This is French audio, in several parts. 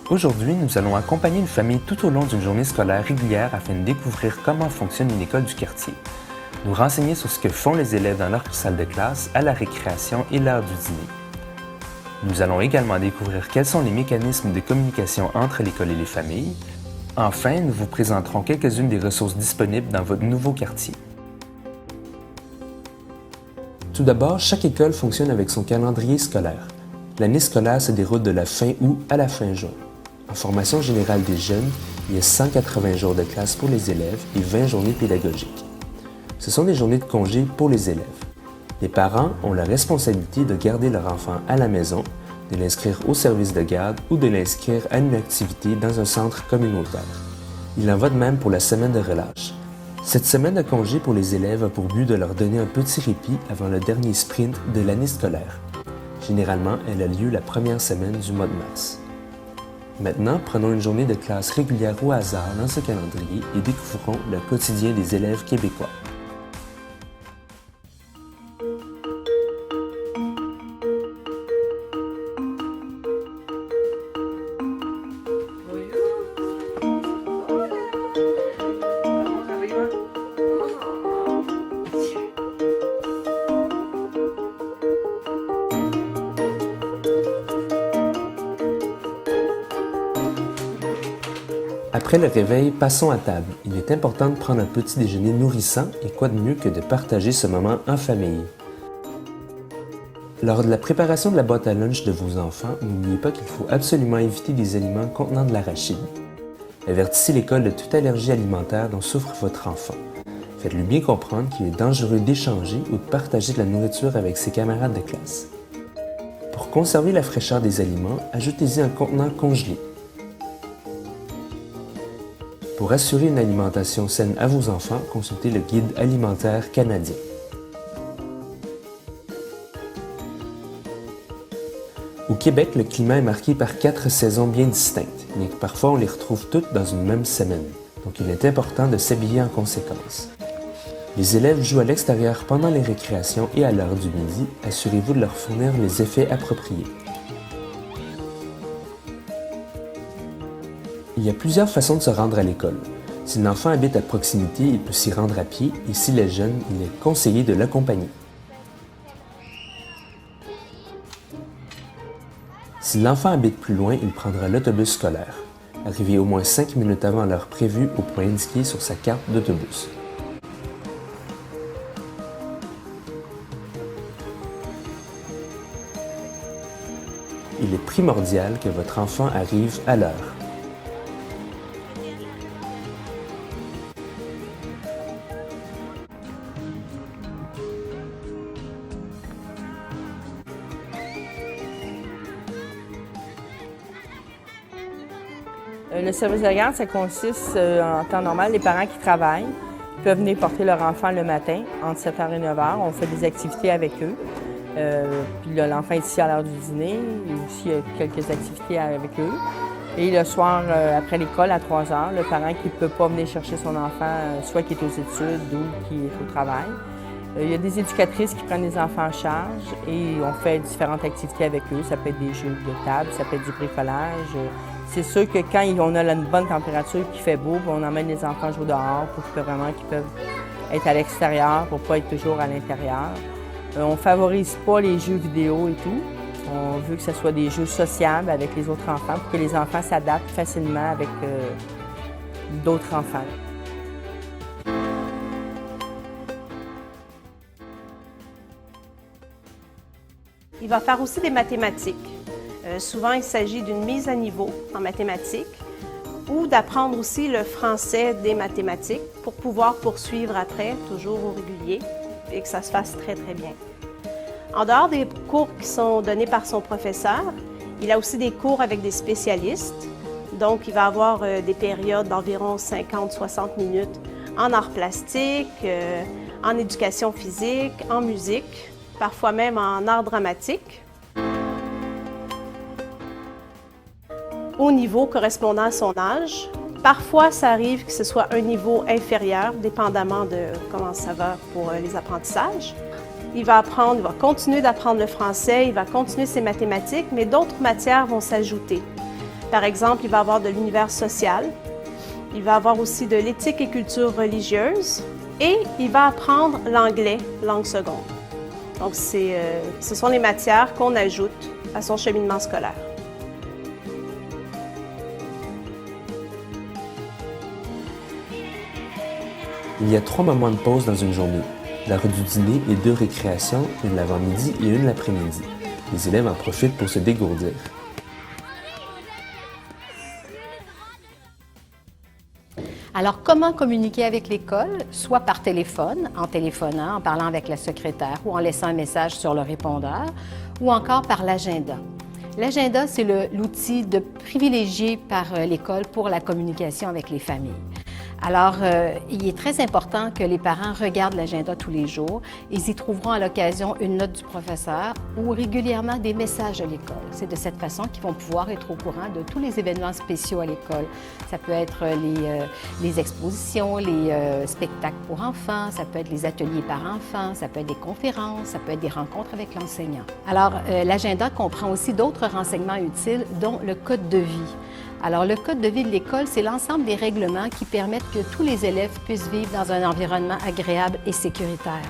Aujourd'hui, nous allons accompagner une famille tout au long d'une journée scolaire régulière afin de découvrir comment fonctionne une école du quartier, nous renseigner sur ce que font les élèves dans leur salle de classe, à la récréation et l'heure du dîner. Nous allons également découvrir quels sont les mécanismes de communication entre l'école et les familles. Enfin, nous vous présenterons quelques-unes des ressources disponibles dans votre nouveau quartier. Tout d'abord, chaque école fonctionne avec son calendrier scolaire. L'année scolaire se déroule de la fin août à la fin juin. En formation générale des jeunes, il y a 180 jours de classe pour les élèves et 20 journées pédagogiques. Ce sont des journées de congé pour les élèves. Les parents ont la responsabilité de garder leur enfant à la maison, de l'inscrire au service de garde ou de l'inscrire à une activité dans un centre communautaire. Il en va de même pour la semaine de relâche. Cette semaine de congé pour les élèves a pour but de leur donner un petit répit avant le dernier sprint de l'année scolaire. Généralement, elle a lieu la première semaine du mois de mars. Maintenant, prenons une journée de classe régulière au hasard dans ce calendrier et découvrons le quotidien des élèves québécois. Après le réveil, passons à table. Il est important de prendre un petit déjeuner nourrissant et quoi de mieux que de partager ce moment en famille. Lors de la préparation de la boîte à lunch de vos enfants, n'oubliez pas qu'il faut absolument éviter des aliments contenant de l'arachide. Avertissez l'école de toute allergie alimentaire dont souffre votre enfant. Faites-lui bien comprendre qu'il est dangereux d'échanger ou de partager de la nourriture avec ses camarades de classe. Pour conserver la fraîcheur des aliments, ajoutez-y un contenant congelé. Pour assurer une alimentation saine à vos enfants, consultez le Guide alimentaire canadien. Au Québec, le climat est marqué par 4 saisons bien distinctes, mais parfois on les retrouve toutes dans une même semaine, donc il est important de s'habiller en conséquence. Les élèves jouent à l'extérieur pendant les récréations et à l'heure du midi, assurez-vous de leur fournir les effets appropriés. Il y a plusieurs façons de se rendre à l'école. Si l'enfant habite à proximité, il peut s'y rendre à pied et s'il est jeune, il est conseillé de l'accompagner. Si l'enfant habite plus loin, il prendra l'autobus scolaire. Arrivez au moins 5 minutes avant l'heure prévue au point indiqué sur sa carte d'autobus. Il est primordial que votre enfant arrive à l'heure. Le service de garde, ça consiste en temps normal, les parents qui travaillent peuvent venir porter leur enfant le matin entre 7h et 9h. On fait des activités avec eux. Puis l'enfant est ici à l'heure du dîner, et aussi quelques activités avec eux. Et le soir, après l'école, à 3h, le parent qui ne peut pas venir chercher son enfant, soit qui est aux études ou qui est au travail. Il y a des éducatrices qui prennent les enfants en charge et on fait différentes activités avec eux. Ça peut être des jeux de table, ça peut être du bricolage. C'est sûr que quand on a une bonne température et qu'il fait beau, on emmène les enfants jouer dehors pour qu'ils peuvent être à l'extérieur, pour ne pas être toujours à l'intérieur. On ne favorise pas les jeux vidéo et tout. On veut que ce soit des jeux sociables avec les autres enfants pour que les enfants s'adaptent facilement avec d'autres enfants. Il va faire aussi des mathématiques. Souvent, il s'agit d'une mise à niveau en mathématiques ou d'apprendre aussi le français des mathématiques pour pouvoir poursuivre après, toujours au régulier, et que ça se fasse très, très bien. En dehors des cours qui sont donnés par son professeur, il a aussi des cours avec des spécialistes. Donc, il va avoir des périodes d'environ 50-60 minutes en arts plastiques, en éducation physique, en musique, parfois même en art dramatique. Au niveau correspondant à son âge. Parfois, ça arrive que ce soit un niveau inférieur, dépendamment de comment ça va pour les apprentissages. Il va continuer d'apprendre le français, il va continuer ses mathématiques, mais d'autres matières vont s'ajouter. Par exemple, il va avoir de l'univers social, il va avoir aussi de l'éthique et culture religieuse et il va apprendre l'anglais, langue seconde. Donc, ce sont les matières qu'on ajoute à son cheminement scolaire. Il y a 3 moments de pause dans une journée. L'heure du dîner et 2 récréations, une l'avant-midi et une l'après-midi. Les élèves en profitent pour se dégourdir. Alors, comment communiquer avec l'école? Soit par téléphone, en téléphonant, en parlant avec la secrétaire ou en laissant un message sur le répondeur, ou encore par l'agenda. L'agenda, c'est l'outil privilégié par l'école pour la communication avec les familles. Alors, il est très important que les parents regardent l'agenda tous les jours. Ils y trouveront à l'occasion une note du professeur ou régulièrement des messages à l'école. C'est de cette façon qu'ils vont pouvoir être au courant de tous les événements spéciaux à l'école. Ça peut être les expositions, les spectacles pour enfants, ça peut être les ateliers par enfants, ça peut être des conférences, ça peut être des rencontres avec l'enseignant. Alors, l'agenda comprend aussi d'autres renseignements utiles, dont le code de vie. Alors, le code de vie de l'école, c'est l'ensemble des règlements qui permettent que tous les élèves puissent vivre dans un environnement agréable et sécuritaire.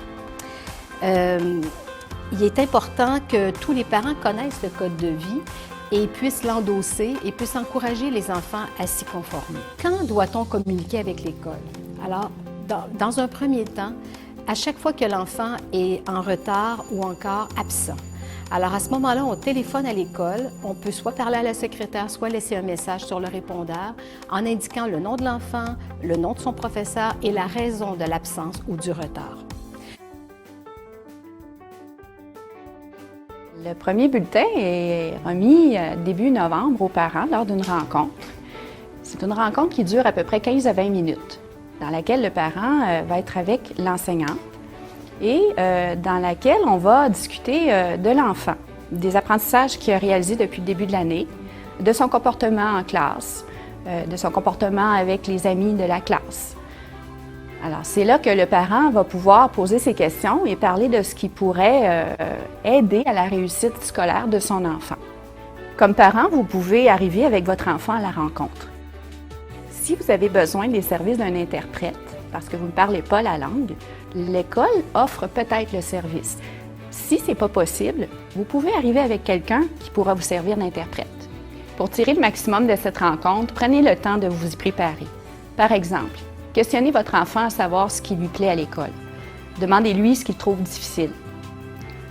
Il est important que tous les parents connaissent le code de vie et puissent l'endosser et puissent encourager les enfants à s'y conformer. Quand doit-on communiquer avec l'école? Alors, dans un premier temps, à chaque fois que l'enfant est en retard ou encore absent. Alors, à ce moment-là, on téléphone à l'école. On peut soit parler à la secrétaire, soit laisser un message sur le répondeur en indiquant le nom de l'enfant, le nom de son professeur et la raison de l'absence ou du retard. Le premier bulletin est remis début novembre aux parents lors d'une rencontre. C'est une rencontre qui dure à peu près 15 à 20 minutes, dans laquelle le parent va être avec l'enseignant et dans laquelle on va discuter de l'enfant, des apprentissages qu'il a réalisés depuis le début de l'année, de son comportement en classe, de son comportement avec les amis de la classe. Alors, c'est là que le parent va pouvoir poser ses questions et parler de ce qui pourrait aider à la réussite scolaire de son enfant. Comme parent, vous pouvez arriver avec votre enfant à la rencontre. Si vous avez besoin des services d'un interprète, parce que vous ne parlez pas la langue, l'école offre peut-être le service. Si ce n'est pas possible, vous pouvez arriver avec quelqu'un qui pourra vous servir d'interprète. Pour tirer le maximum de cette rencontre, prenez le temps de vous y préparer. Par exemple, questionnez votre enfant à savoir ce qui lui plaît à l'école. Demandez-lui ce qu'il trouve difficile.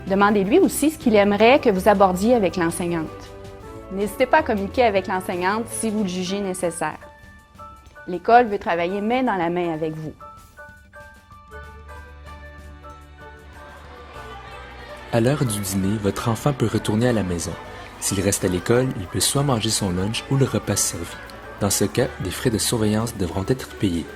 Demandez-lui aussi ce qu'il aimerait que vous abordiez avec l'enseignante. N'hésitez pas à communiquer avec l'enseignante si vous le jugez nécessaire. L'école veut travailler main dans la main avec vous. À l'heure du dîner, votre enfant peut retourner à la maison. S'il reste à l'école, il peut soit manger son lunch ou le repas servi. Dans ce cas, des frais de surveillance devront être payés.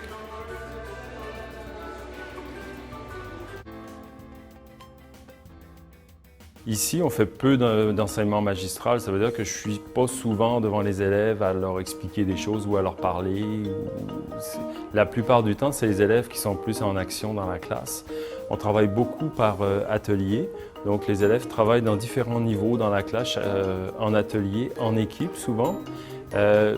Ici, on fait peu d'enseignement magistral. Ça veut dire que je suis pas souvent devant les élèves à leur expliquer des choses ou à leur parler. La plupart du temps, c'est les élèves qui sont plus en action dans la classe. On travaille beaucoup par atelier. Donc, les élèves travaillent dans différents niveaux dans la classe, en atelier, en équipe souvent.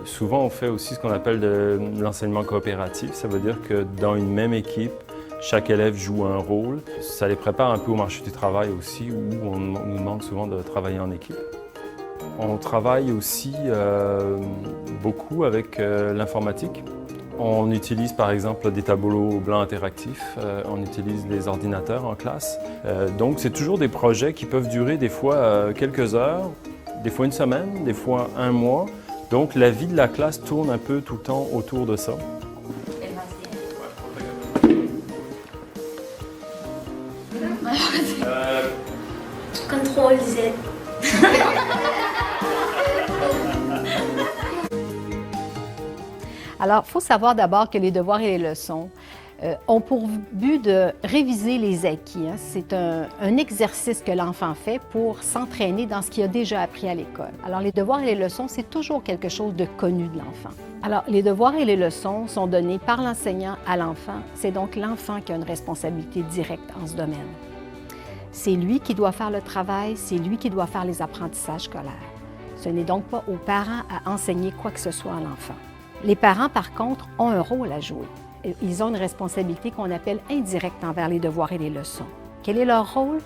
Souvent, on fait aussi ce qu'on appelle de l'enseignement coopératif. Ça veut dire que dans une même équipe, chaque élève joue un rôle. Ça les prépare un peu au marché du travail aussi, où on nous demande souvent de travailler en équipe. On travaille aussi beaucoup avec l'informatique. On utilise par exemple des tableaux blancs interactifs, on utilise des ordinateurs en classe. Donc c'est toujours des projets qui peuvent durer des fois quelques heures, des fois une semaine, des fois un mois. Donc la vie de la classe tourne un peu tout le temps autour de ça. Contrôle Z. Alors, il faut savoir d'abord que les devoirs et les leçons ont pour but de réviser les acquis. C'est un exercice que l'enfant fait pour s'entraîner dans ce qu'il a déjà appris à l'école. Alors, les devoirs et les leçons, c'est toujours quelque chose de connu de l'enfant. Alors, les devoirs et les leçons sont donnés par l'enseignant à l'enfant. C'est donc l'enfant qui a une responsabilité directe en ce domaine. C'est lui qui doit faire le travail, c'est lui qui doit faire les apprentissages scolaires. Ce n'est donc pas aux parents à enseigner quoi que ce soit à l'enfant. Les parents, par contre, ont un rôle à jouer. Ils ont une responsabilité qu'on appelle indirecte envers les devoirs et les leçons. Quel est leur rôle?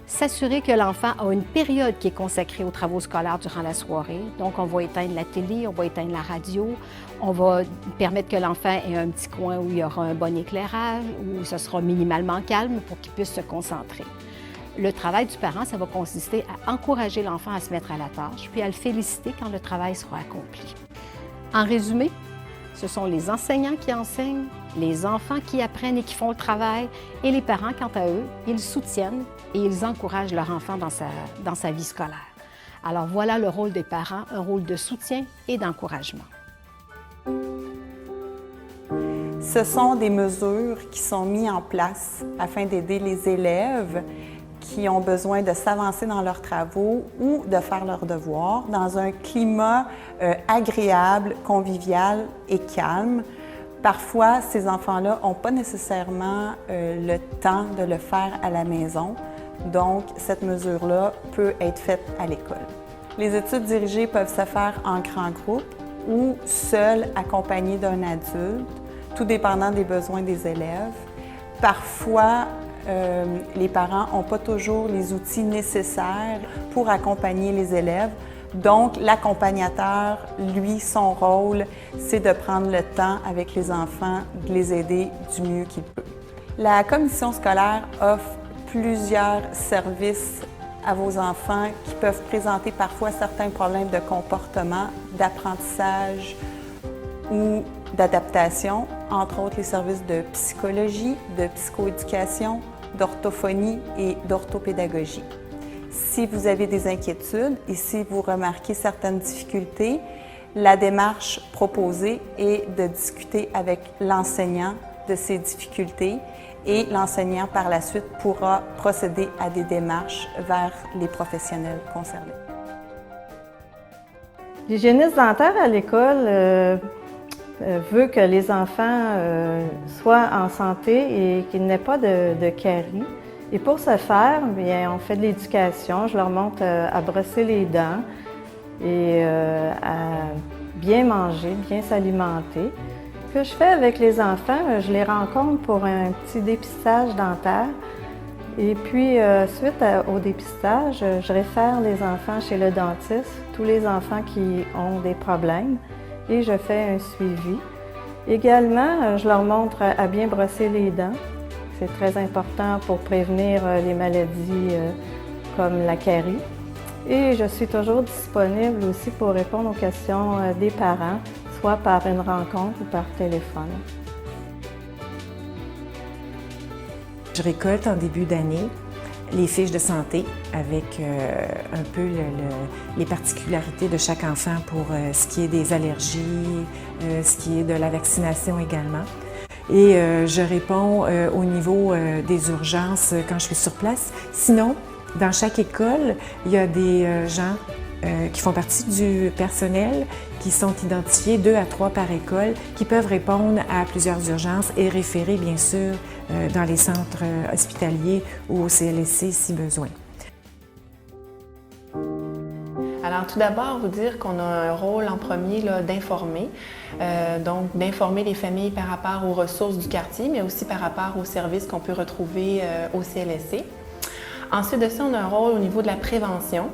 S'assurer que l'enfant a une période qui est consacrée aux travaux scolaires durant la soirée. Donc, on va éteindre la télé, on va éteindre la radio, on va permettre que l'enfant ait un petit coin où il y aura un bon éclairage, où ce sera minimalement calme pour qu'il puisse se concentrer. Le travail du parent, ça va consister à encourager l'enfant à se mettre à la tâche, puis à le féliciter quand le travail sera accompli. En résumé, ce sont les enseignants qui enseignent, les enfants qui apprennent et qui font le travail, et les parents, quant à eux, ils soutiennent et ils encouragent leur enfant dans sa vie scolaire. Alors voilà le rôle des parents, un rôle de soutien et d'encouragement. Ce sont des mesures qui sont mises en place afin d'aider les élèves qui ont besoin de s'avancer dans leurs travaux ou de faire leurs devoirs dans un climat agréable, convivial et calme. Parfois, ces enfants-là n'ont pas nécessairement le temps de le faire à la maison, donc cette mesure-là peut être faite à l'école. Les études dirigées peuvent se faire en grand groupe ou seules, accompagnées d'un adulte, tout dépendant des besoins des élèves. Parfois, les parents n'ont pas toujours les outils nécessaires pour accompagner les élèves. Donc, l'accompagnateur, lui, son rôle, c'est de prendre le temps avec les enfants, de les aider du mieux qu'il peut. La commission scolaire offre plusieurs services à vos enfants qui peuvent présenter parfois certains problèmes de comportement, d'apprentissage ou d'adaptation, entre autres les services de psychologie, de psychoéducation, d'orthophonie et d'orthopédagogie. Si vous avez des inquiétudes et si vous remarquez certaines difficultés, la démarche proposée est de discuter avec l'enseignant de ces difficultés et l'enseignant par la suite pourra procéder à des démarches vers les professionnels concernés. L'hygiéniste dentaire à l'école veut que les enfants soient en santé et qu'il n'y ait pas de caries. Et pour ce faire, bien, on fait de l'éducation. Je leur montre à brosser les dents et à bien manger, bien s'alimenter. Ce que je fais avec les enfants, je les rencontre pour un petit dépistage dentaire. Et puis, suite au dépistage, je réfère les enfants chez le dentiste, tous les enfants qui ont des problèmes, et je fais un suivi. Également, je leur montre à bien brosser les dents. C'est très important pour prévenir les maladies comme la carie. Et je suis toujours disponible aussi pour répondre aux questions des parents, soit par une rencontre ou par téléphone. Je récolte en début d'année les fiches de santé avec un peu les particularités de chaque enfant pour ce qui est des allergies, ce qui est de la vaccination également. Et je réponds au niveau des urgences quand je suis sur place. Sinon, dans chaque école, il y a des gens qui font partie du personnel qui sont identifiés 2 à 3 par école, qui peuvent répondre à plusieurs urgences et référer bien sûr dans les centres hospitaliers ou au CLSC si besoin. Alors tout d'abord, vous dire qu'on a un rôle en premier d'informer, donc d'informer les familles par rapport aux ressources du quartier, mais aussi par rapport aux services qu'on peut retrouver au CLSC. Ensuite de ça, on a un rôle au niveau de la prévention.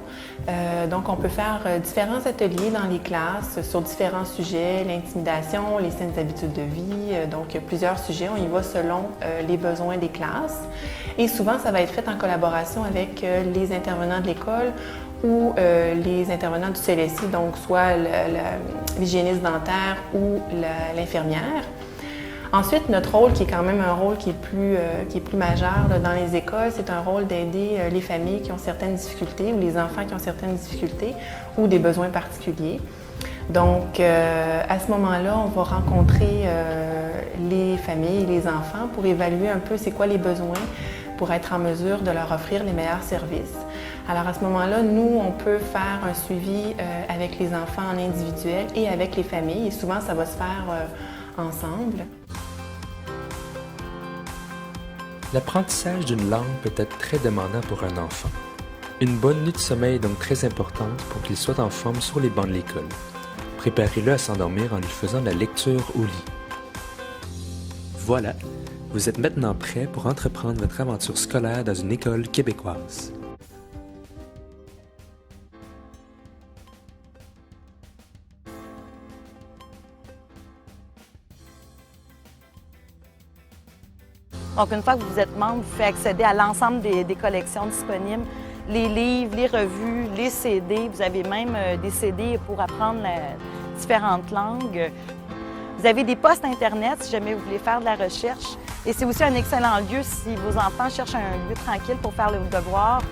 Donc, on peut faire différents ateliers dans les classes sur différents sujets, l'intimidation, les saines habitudes de vie, donc plusieurs sujets. On y va selon les besoins des classes. Et souvent, ça va être fait en collaboration avec les intervenants de l'école ou les intervenants du CLSC, donc soit l'hygiéniste dentaire ou l'infirmière. Ensuite, notre rôle, qui est quand même un rôle qui est plus majeur dans les écoles, c'est un rôle d'aider les familles qui ont certaines difficultés ou les enfants qui ont certaines difficultés ou des besoins particuliers. Donc, à ce moment-là, on va rencontrer les familles et les enfants pour évaluer un peu c'est quoi les besoins pour être en mesure de leur offrir les meilleurs services. Alors, à ce moment-là, nous, on peut faire un suivi avec les enfants en individuel et avec les familles. Et souvent, ça va se faire ensemble. L'apprentissage d'une langue peut être très demandant pour un enfant. Une bonne nuit de sommeil est donc très importante pour qu'il soit en forme sur les bancs de l'école. Préparez-le à s'endormir en lui faisant de la lecture au lit. Voilà, vous êtes maintenant prêt pour entreprendre votre aventure scolaire dans une école québécoise. Donc, une fois que vous êtes membre, vous pouvez accéder à l'ensemble des collections disponibles, les livres, les revues, les CD. Vous avez même des CD pour apprendre différentes langues. Vous avez des postes Internet si jamais vous voulez faire de la recherche. Et c'est aussi un excellent lieu si vos enfants cherchent un lieu tranquille pour faire leurs devoirs.